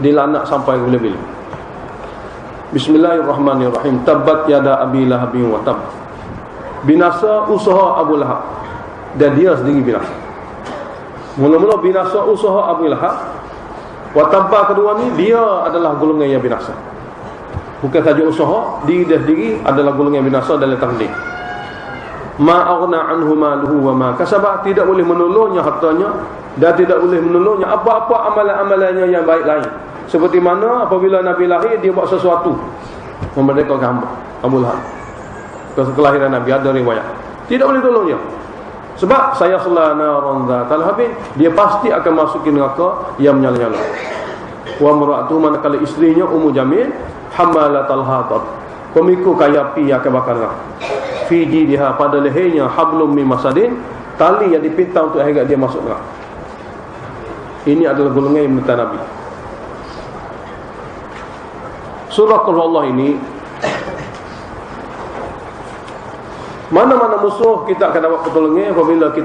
dilanak sampai ke bila-bila. Bismillahirrahmanirrahim. Tabbat yada Abi Lahabin wa tab. Binasa usaha Abu Lahab, dan dia sendiri binasa. Mula-mula binasa usaha Abu Lahab. Wa tabba kedua ni, dia adalah golongan yang binasa. Bukan saja usaha, diri dia sendiri adalah golongan yang binasa dalam takdir. Ma aghna anhu maluhu wa ma kasaba, tidak boleh menolongnya hartanya dan tidak boleh menolongnya apa-apa amalan-amalannya yang baik lain. Seperti mana apabila Nabi lahir, dia buat sesuatu memerdekakan hamba Abu Lahab. Kelahiran Nabi ada riwayat, tidak boleh tolongnya. Sebab saya selana ranzatal habib, dia pasti akan masukin neraka yang menyala-nyala. Wa mar'atu, manakala isterinya Ummu Jamil, hamalatal hatab, pemikul kayu api yang akan bakar neraka. Fi jidha, pada lehernya hablum min masadin, tali yang dipintang untuk hingga dia masuk neraka. Ini adalah golongan yang menentang Nabi. Surah Qul Allah ini, mana-mana musuh kita akan dapat pertolongan apabila kita